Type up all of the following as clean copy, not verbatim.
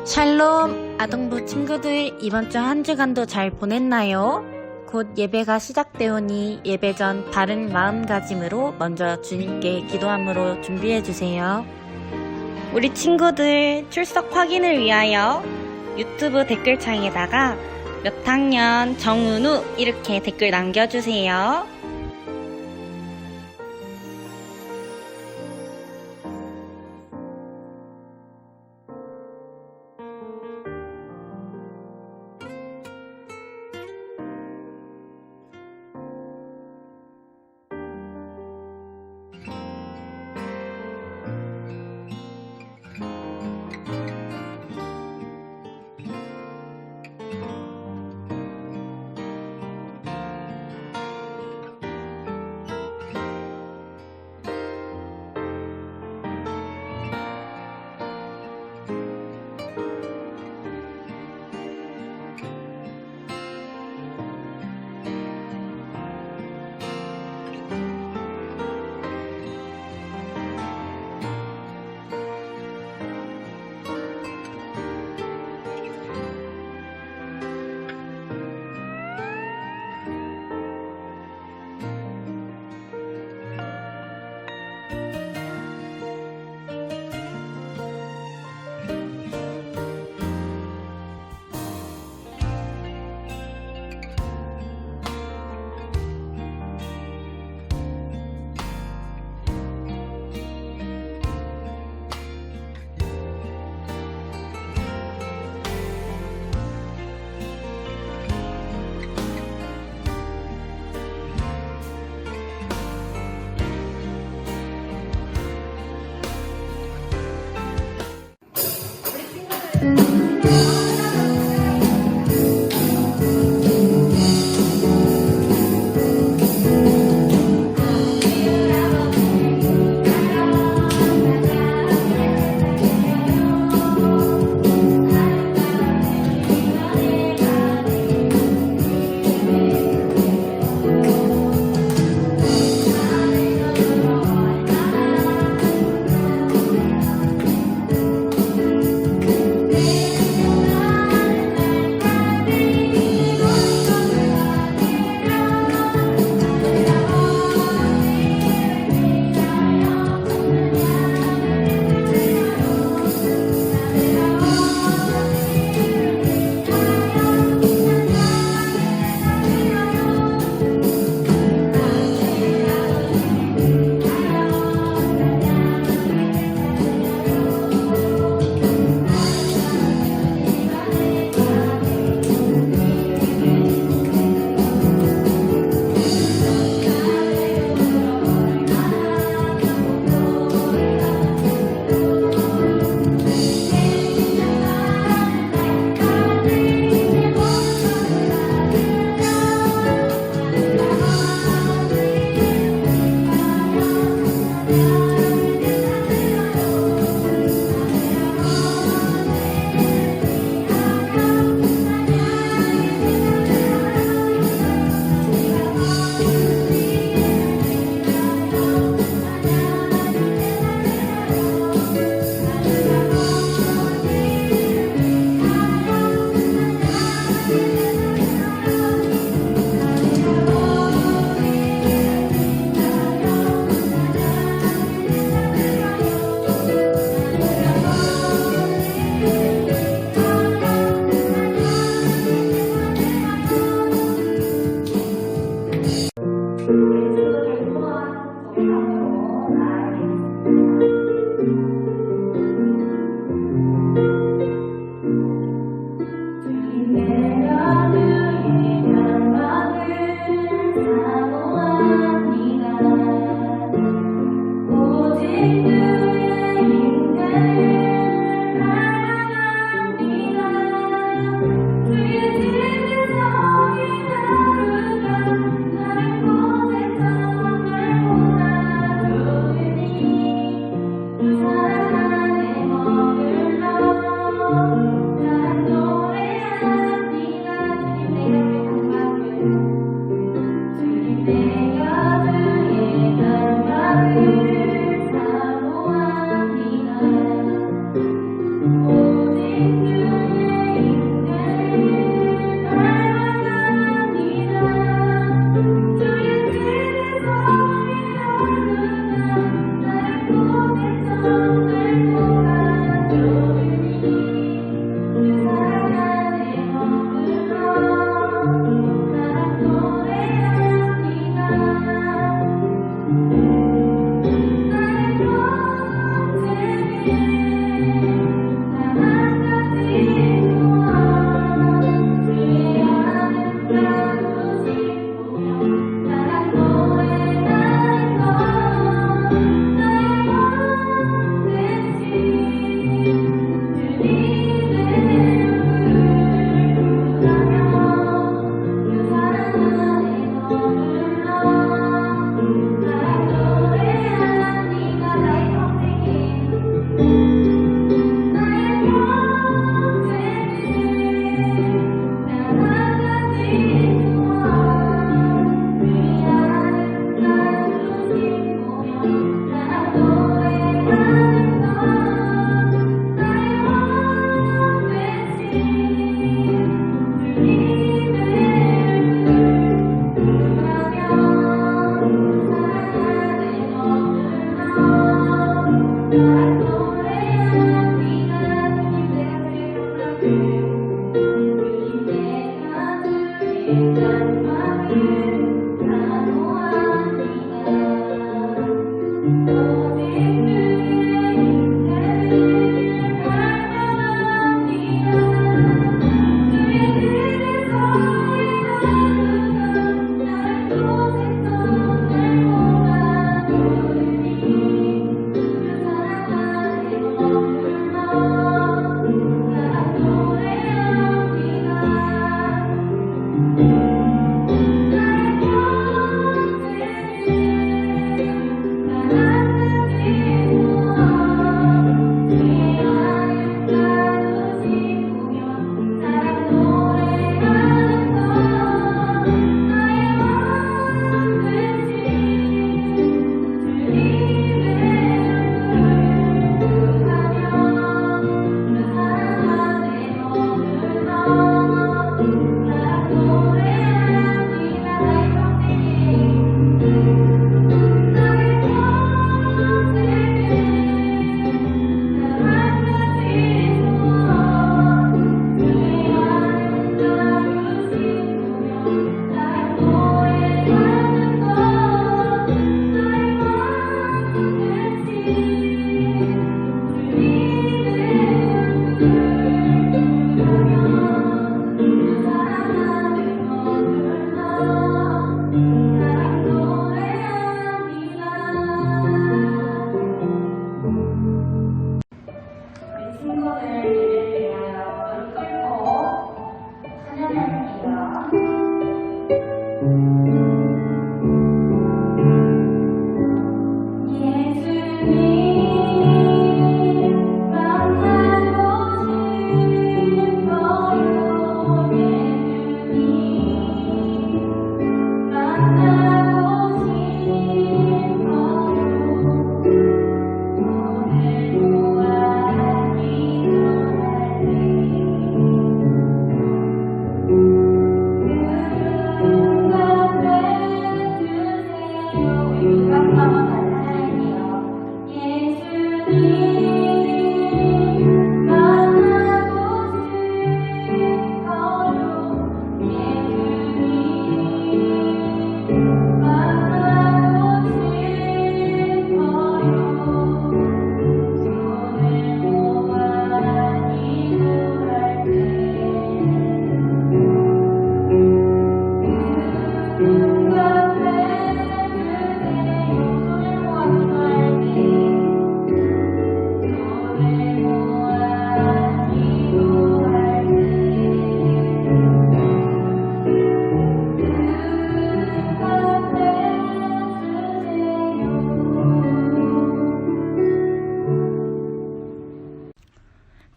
샬롬 아동부 친구들, 이번 주 한 주간도 잘 보냈나요? 곧 예배가 시작되오니 예배 전 바른 마음가짐으로 먼저 주님께 기도함으로 준비해주세요. 우리 친구들 출석 확인을 위하여 유튜브 댓글창에다가 몇 학년 정은우 이렇게 댓글 남겨주세요.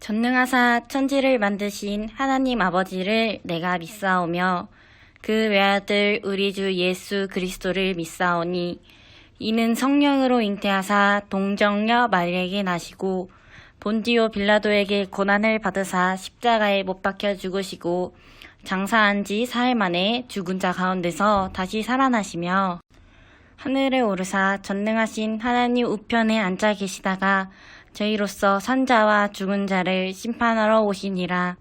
전능하사 천지를 만드신 하나님 아버지를 내가 믿사오며 그 외아들 우리 주 예수 그리스도를 믿사오니 이는 성령으로 잉태하사 동정녀 마리에게 나시고 본디오 빌라도에게 고난을 받으사 십자가에 못 박혀 죽으시고 장사한 지 사흘 만에 죽은 자 가운데서 다시 살아나시며 하늘에 오르사 전능하신 하나님 우편에 앉아 계시다가 저희로서 산자와 죽은 자를 심판하러 오시니라.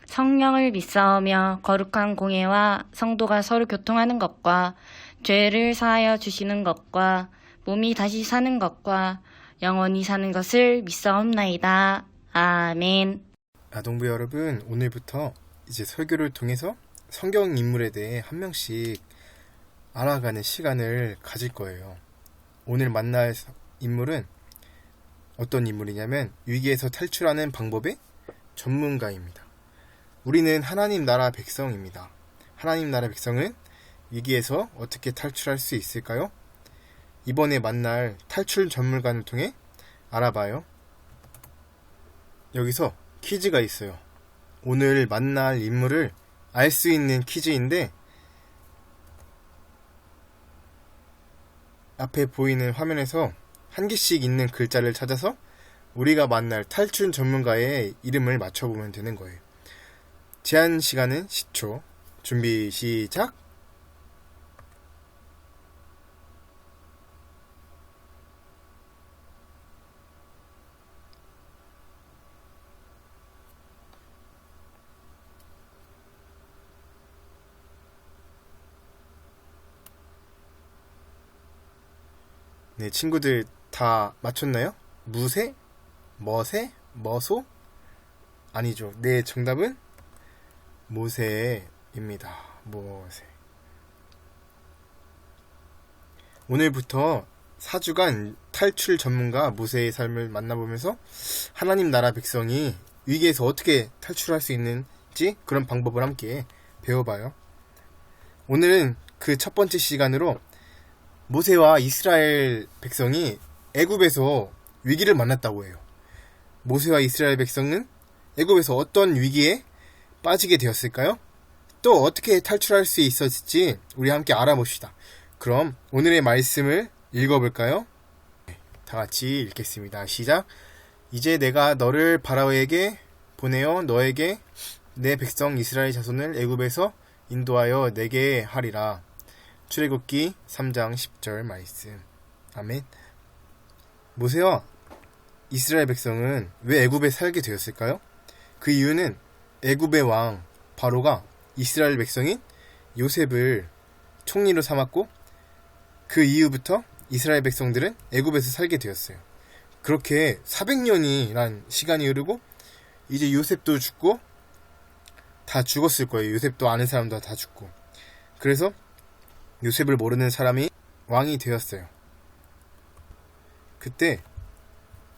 성령을 믿사오며 거룩한 공예와 성도가 서로 교통하는 것과 죄를 사하여 주시는 것과 몸이 다시 사는 것과 영원히 사는 것을 믿사옵나이다. 아멘. 아동부 여러분, 오늘부터 이제 설교를 통해서 성경 인물에 대해 한 명씩 알아가는 시간을 가질 거예요. 오늘 만날 인물은 어떤 인물이냐면 위기에서 탈출하는 방법의 전문가입니다. 우리는 하나님 나라 백성입니다. 하나님 나라 백성은 위기에서 어떻게 탈출할 수 있을까요? 이번에 만날 탈출 전문가를 통해 알아봐요. 여기서 퀴즈가 있어요. 오늘 만날 인물을 알 수 있는 퀴즈인데 앞에 보이는 화면에서 한 개씩 있는 글자를 찾아서 우리가 만날 탈출 전문가의 이름을 맞춰보면 되는 거예요. 제한 시간은 10초. 준비 시작! 네, 친구들 다 맞췄나요? 무새? 머새? 머소? 아니죠. 네, 정답은 모세입니다. 모세. 오늘부터 4주간 탈출 전문가 모세의 삶을 만나보면서 하나님 나라 백성이 위기에서 어떻게 탈출할 수 있는지 그런 방법을 함께 배워봐요. 오늘은 그 첫 번째 시간으로 모세와 이스라엘 백성이 애굽에서 위기를 만났다고 해요. 모세와 이스라엘 백성은 애굽에서 어떤 위기에 빠지게 되었을까요? 또 어떻게 탈출할 수 있었을지 우리 함께 알아봅시다. 그럼 오늘의 말씀을 읽어볼까요? 다 같이 읽겠습니다. 시작. 이제 내가 너를 바로에게 보내어 너에게 내 백성 이스라엘 자손을 애굽에서 인도하여 내게 하리라. 출애굽기 3장 10절 말씀. 아멘. 모세와 이스라엘 백성은 왜 애굽에 살게 되었을까요? 그 이유는 애굽의 왕 바로가 이스라엘 백성인 요셉을 총리로 삼았고 그 이후부터 이스라엘 백성들은 애굽에서 살게 되었어요. 그렇게 400년이란 시간이 흐르고 이제 요셉도 죽고 다 죽었을 거예요. 요셉도 아는 사람도 다 죽고. 그래서 요셉을 모르는 사람이 왕이 되었어요. 그때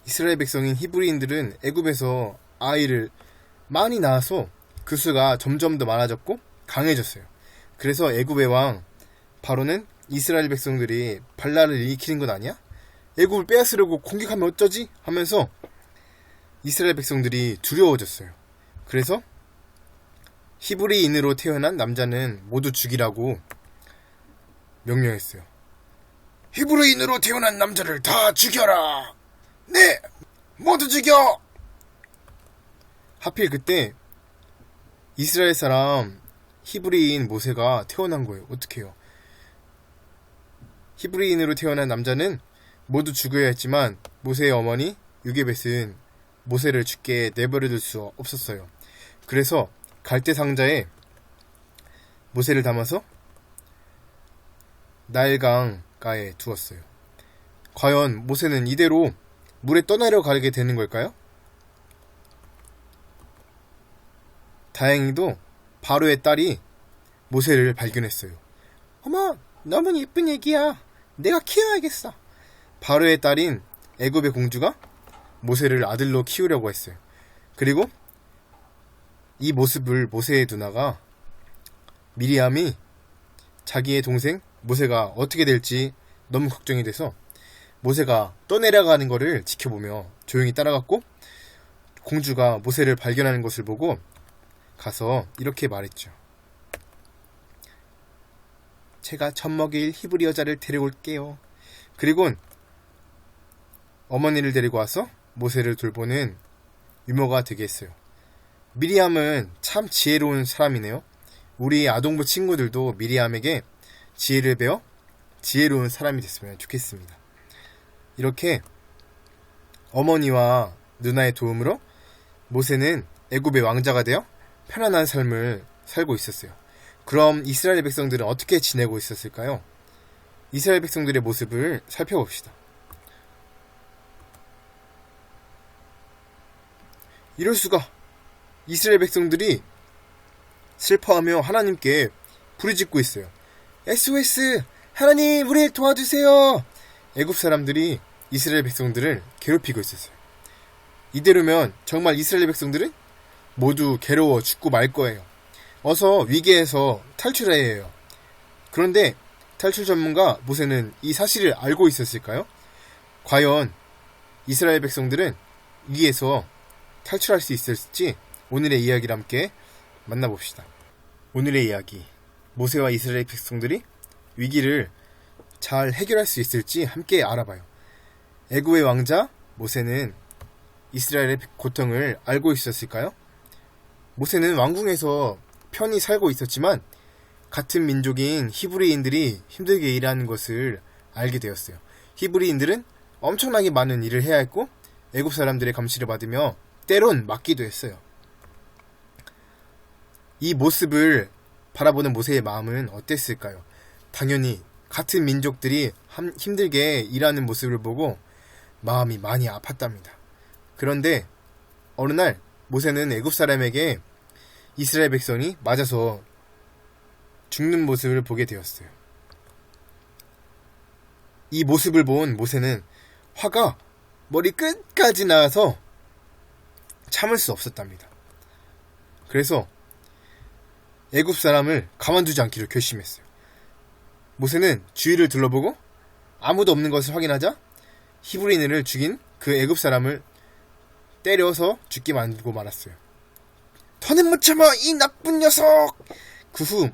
이스라엘 백성인 히브리인들은 애굽에서 아이를 많이 낳아서 그 수가 점점 더 많아졌고 강해졌어요. 그래서 애굽의 왕 바로는 이스라엘 백성들이 반란을 일으키는 건 아니야? 애굽을 빼앗으려고 공격하면 어쩌지? 하면서 이스라엘 백성들이 두려워졌어요. 그래서 히브리인으로 태어난 남자는 모두 죽이라고 명령했어요. 히브리인으로 태어난 남자를 다 죽여라! 네! 모두 죽여! 하필 그때 이스라엘 사람 히브리인 모세가 태어난 거예요. 어떡해요? 히브리인으로 태어난 남자는 모두 죽여야 했지만 모세의 어머니 유게벳은 모세를 죽게 내버려둘 수 없었어요. 그래서 갈대 상자에 모세를 담아서 나일강가에 두었어요. 과연 모세는 이대로 물에 떠내려가게 되는 걸까요? 다행히도 바로의 딸이 모세를 발견했어요. 어머, 너무 예쁜 애기야. 내가 키워야겠어. 바로의 딸인 애굽의 공주가 모세를 아들로 키우려고 했어요. 그리고 이 모습을 모세의 누나가 미리암이 자기의 동생 모세가 어떻게 될지 너무 걱정이 돼서 모세가 떠내려가는 거를 지켜보며 조용히 따라갔고 공주가 모세를 발견하는 것을 보고 가서 이렇게 말했죠. 제가 젖먹일 히브리 여자를 데려올게요. 그리고 어머니를 데리고 와서 모세를 돌보는 유모가 되게 했어요. 미리암은 참 지혜로운 사람이네요. 우리 아동부 친구들도 미리암에게 지혜를 배워 지혜로운 사람이 됐으면 좋겠습니다. 이렇게 어머니와 누나의 도움으로 모세는 애굽의 왕자가 되어 편안한 삶을 살고 있었어요. 그럼 이스라엘 백성들은 어떻게 지내고 있었을까요? 이스라엘 백성들의 모습을 살펴봅시다. 이럴 수가. 이스라엘 백성들이 슬퍼하며 하나님께 부르짖고 있어요. SOS! 하나님, 우리 도와주세요! 애굽 사람들이 이스라엘 백성들을 괴롭히고 있었어요. 이대로면 정말 이스라엘 백성들은 모두 괴로워 죽고 말 거예요. 어서 위기에서 탈출해야 해요. 그런데 탈출 전문가 모세는 이 사실을 알고 있었을까요? 과연 이스라엘 백성들은 위기에서 탈출할 수 있을지 오늘의 이야기를 함께 만나봅시다. 오늘의 이야기, 모세와 이스라엘 백성들이 위기를 잘 해결할 수 있을지 함께 알아봐요. 애굽의 왕자 모세는 이스라엘의 고통을 알고 있었을까요? 모세는 왕궁에서 편히 살고 있었지만 같은 민족인 히브리인들이 힘들게 일하는 것을 알게 되었어요. 히브리인들은 엄청나게 많은 일을 해야 했고 애굽 사람들의 감시를 받으며 때론 맞기도 했어요. 이 모습을 바라보는 모세의 마음은 어땠을까요? 당연히 같은 민족들이 힘들게 일하는 모습을 보고 마음이 많이 아팠답니다. 그런데 어느 날 모세는 애굽 사람에게 이스라엘 백성이 맞아서 죽는 모습을 보게 되었어요. 이 모습을 본 모세는 화가 머리 끝까지 나서 참을 수 없었답니다. 그래서 애굽 사람을 가만두지 않기로 결심했어요. 모세는 주위를 둘러보고 아무도 없는 것을 확인하자 히브리인을 죽인 그 애굽 사람을 때려서 죽게 만들고 말았어요. 더는 못 참아, 이 나쁜 녀석! 그 후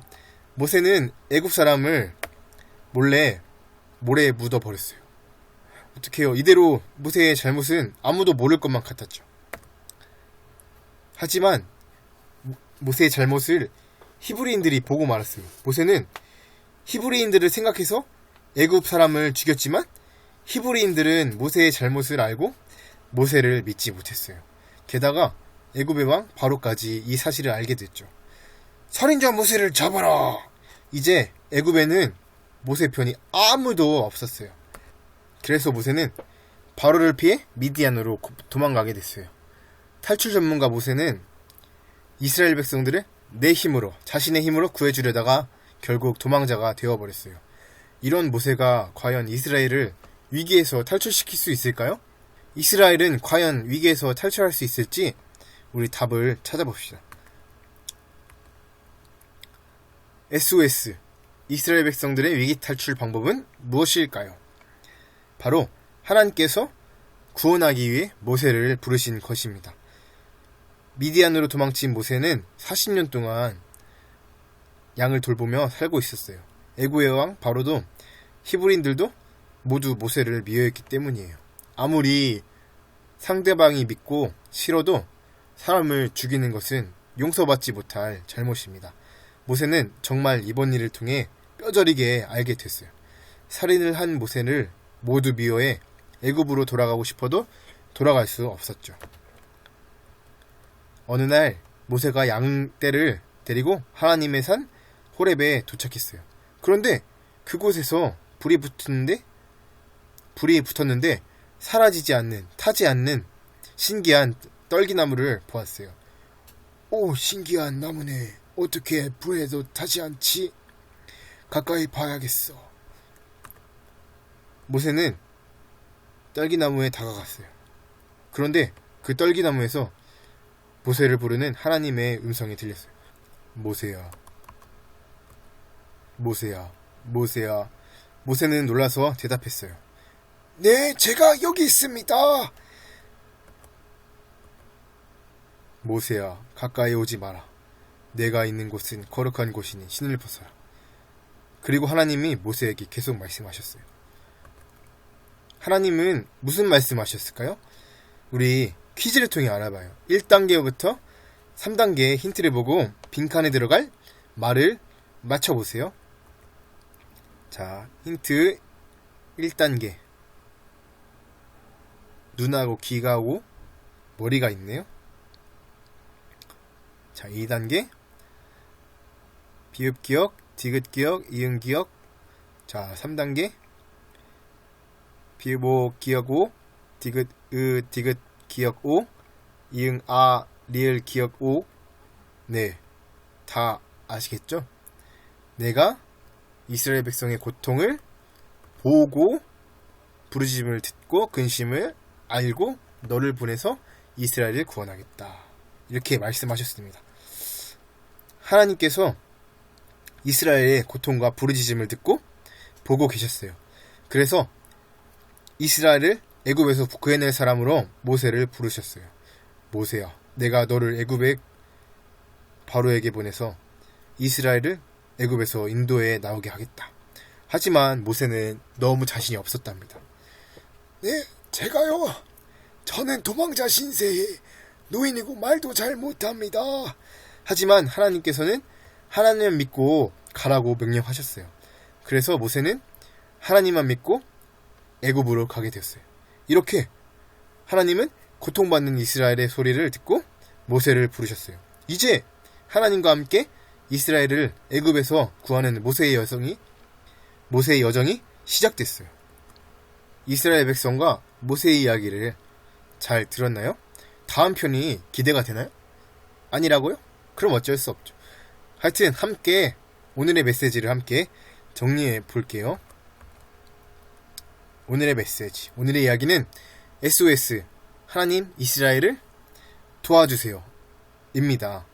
모세는 애굽 사람을 몰래 모래에 묻어버렸어요. 어떡해요. 이대로 모세의 잘못은 아무도 모를 것만 같았죠. 하지만 모세의 잘못을 히브리인들이 보고 말았어요. 모세는 히브리인들을 생각해서 애굽 사람을 죽였지만 히브리인들은 모세의 잘못을 알고 모세를 믿지 못했어요. 게다가 애굽의 왕 바로까지 이 사실을 알게 됐죠. 살인자 모세를 잡아라! 이제 애굽에는 모세 편이 아무도 없었어요. 그래서 모세는 바로를 피해 미디안으로 도망가게 됐어요. 탈출 전문가 모세는 이스라엘 백성들을 내 힘으로, 자신의 힘으로 구해주려다가 결국 도망자가 되어버렸어요. 이런 모세가 과연 이스라엘을 위기에서 탈출시킬 수 있을까요? 이스라엘은 과연 위기에서 탈출할 수 있을지 우리 답을 찾아봅시다. SOS, 이스라엘 백성들의 위기 탈출 방법은 무엇일까요? 바로 하나님께서 구원하기 위해 모세를 부르신 것입니다. 미디안으로 도망친 모세는 40년 동안 양을 돌보며 살고 있었어요. 애굽의 왕 바로도 히브리인들도 모두 모세를 미워했기 때문이에요. 아무리 상대방이 믿고 싫어도 사람을 죽이는 것은 용서받지 못할 잘못입니다. 모세는 정말 이번 일을 통해 뼈저리게 알게 됐어요. 살인을 한 모세를 모두 미워해 애굽으로 돌아가고 싶어도 돌아갈 수 없었죠. 어느 날 모세가 양떼를 데리고 하나님의 산 호렙에 도착했어요. 그런데 그곳에서 불이 붙었는데 사라지지 않는, 타지 않는 신기한 떨기나무를 보았어요. 오, 신기한 나무네. 어떻게 불에도 타지 않지? 가까이 봐야겠어. 모세는 떨기나무에 다가갔어요. 그런데 그 떨기나무에서 모세를 부르는 하나님의 음성이 들렸어요. 모세야, 모세야, 모세야. 모세는 놀라서 대답했어요. 네, 제가 여기 있습니다. 모세야, 가까이 오지 마라. 내가 있는 곳은 거룩한 곳이니 신을 벗어라. 그리고 하나님이 모세에게 계속 말씀하셨어요. 하나님은 무슨 말씀하셨을까요? 우리 퀴즈를 통해 알아봐요. 1단계부터 3단계의 힌트를 보고 빈칸에 들어갈 말을 맞춰보세요. 자, 힌트 1단계. 눈하고 귀가 오고 머리가 있네요. 자, 2단계. 비읍기역, 디귿기역, 이응기역. 자, 3단계. 비읍오, 기역 오, 디귿, 디귿, 기역 오. 이응, 아, 리을, 기역, 오. 네, 다 아시겠죠? 내가 이스라엘 백성의 고통을 보고 부르짖음을 듣고 근심을 알고 너를 보내서 이스라엘을 구원하겠다. 이렇게 말씀하셨습니다. 하나님께서 이스라엘의 고통과 부르짖음을 듣고 보고 계셨어요. 그래서 이스라엘을 애굽에서 구해낼 사람으로 모세를 부르셨어요. 모세야, 내가 너를 애굽의 바로에게 보내서 이스라엘을 애굽에서 인도에 나오게 하겠다. 하지만 모세는 너무 자신이 없었답니다. 네, 제가요. 저는 도망자 신세에 노인이고 말도 잘 못합니다. 하지만 하나님께서는 하나님을 믿고 가라고 명령하셨어요. 그래서 모세는 하나님만 믿고 애굽으로 가게 되었어요. 이렇게 하나님은 고통받는 이스라엘의 소리를 듣고 모세를 부르셨어요. 이제 하나님과 함께 이스라엘을 애굽에서 구하는 모세의 여정이 시작됐어요. 이스라엘 백성과 모세의 이야기를 잘 들었나요? 다음 편이 기대가 되나요? 아니라고요? 그럼 어쩔 수 없죠. 하여튼 함께 오늘의 메시지를 함께 정리해 볼게요. 오늘의 메시지, 오늘의 이야기는 SOS, 하나님 이스라엘을 도와주세요 입니다.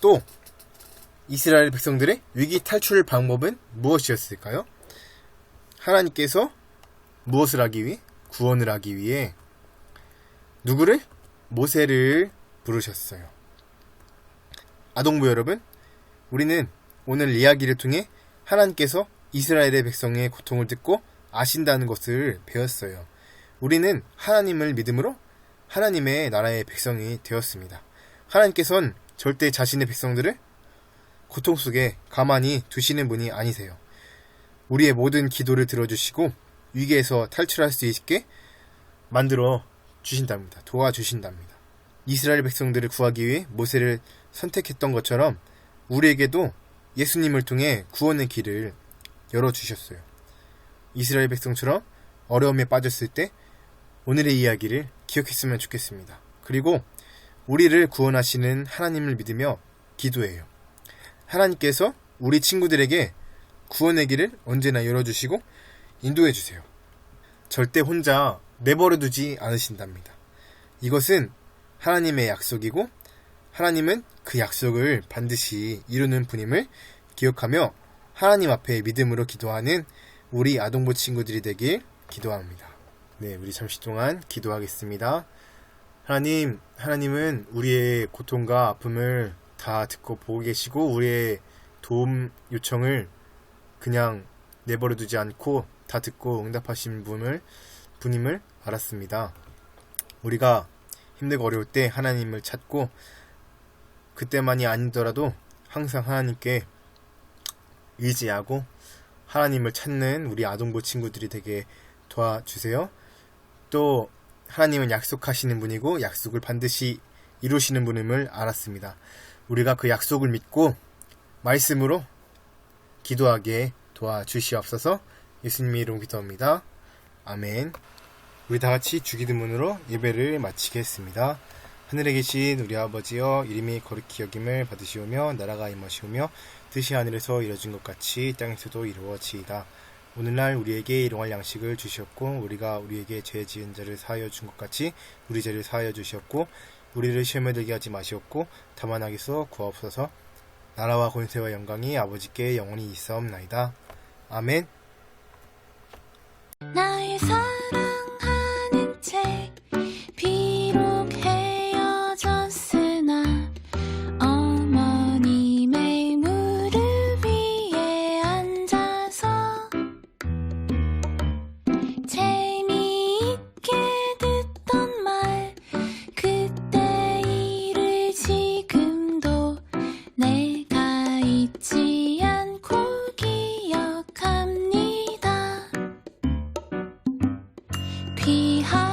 또 이스라엘 백성들의 위기 탈출 방법은 무엇이었을까요? 하나님께서 무엇을 하기 위해? 구원을 하기 위해 누구를? 모세를 부르셨어요. 아동부 여러분, 우리는 오늘 이야기를 통해 하나님께서 이스라엘의 백성의 고통을 듣고 아신다는 것을 배웠어요. 우리는 하나님을 믿음으로 하나님의 나라의 백성이 되었습니다. 하나님께서는 절대 자신의 백성들을 고통 속에 가만히 두시는 분이 아니세요. 우리의 모든 기도를 들어주시고 위기에서 탈출할 수 있게 만들어 주신답니다. 도와주신답니다. 이스라엘 백성들을 구하기 위해 모세를 선택했던 것처럼 우리에게도 예수님을 통해 구원의 길을 열어주셨어요. 이스라엘 백성처럼 어려움에 빠졌을 때 오늘의 이야기를 기억했으면 좋겠습니다. 그리고 우리를 구원하시는 하나님을 믿으며 기도해요. 하나님께서 우리 친구들에게 구원의 길을 언제나 열어주시고 인도해주세요. 절대 혼자 내버려두지 않으신답니다. 이것은 하나님의 약속이고 하나님은 그 약속을 반드시 이루는 분임을 기억하며 하나님 앞에 믿음으로 기도하는 우리 아동부 친구들이 되길 기도합니다. 네, 우리 잠시 동안 기도하겠습니다. 하나님은 우리의 고통과 아픔을 다 듣고 보고 계시고 우리의 도움 요청을 그냥 내버려두지 않고 다 듣고 응답하신 분임을 알았습니다. 우리가 힘들고 어려울 때 하나님을 찾고 그때만이 아니더라도 항상 하나님께 의지하고 하나님을 찾는 우리 아동부 친구들이 되게 도와주세요. 또 하나님은 약속하시는 분이고 약속을 반드시 이루시는 분임을 알았습니다. 우리가 그 약속을 믿고 말씀으로 기도하게 도와주시옵소서. 예수님의 이름으로 기도합니다. 아멘. 우리 다같이 주기도문으로 예배를 마치겠습니다. 하늘에 계신 우리 아버지여, 이름이 거룩히 여김을 받으시오며 나라가 임하시오며 뜻이 하늘에서 이루어진 것 같이 땅에서도 이루어지이다. 오늘날 우리에게 일용할 양식을 주시옵고 우리가 우리에게 죄 지은 자를 사하여 준 것 같이 우리 죄를 사하여 주시옵고 우리를 시험에 들게 하지 마시옵고 다만 악에서 구하옵소서. 나라와 권세와 영광이 아버지께 영원히 있사옵나이다. 아멘. 나의 사랑하는 책 비록 헤어졌으나 어머님의 무릎 위에 앉아서 재미있게 듣던 말 그때 일을 지금도 내가 잊지 않고 기억합니다. 귀한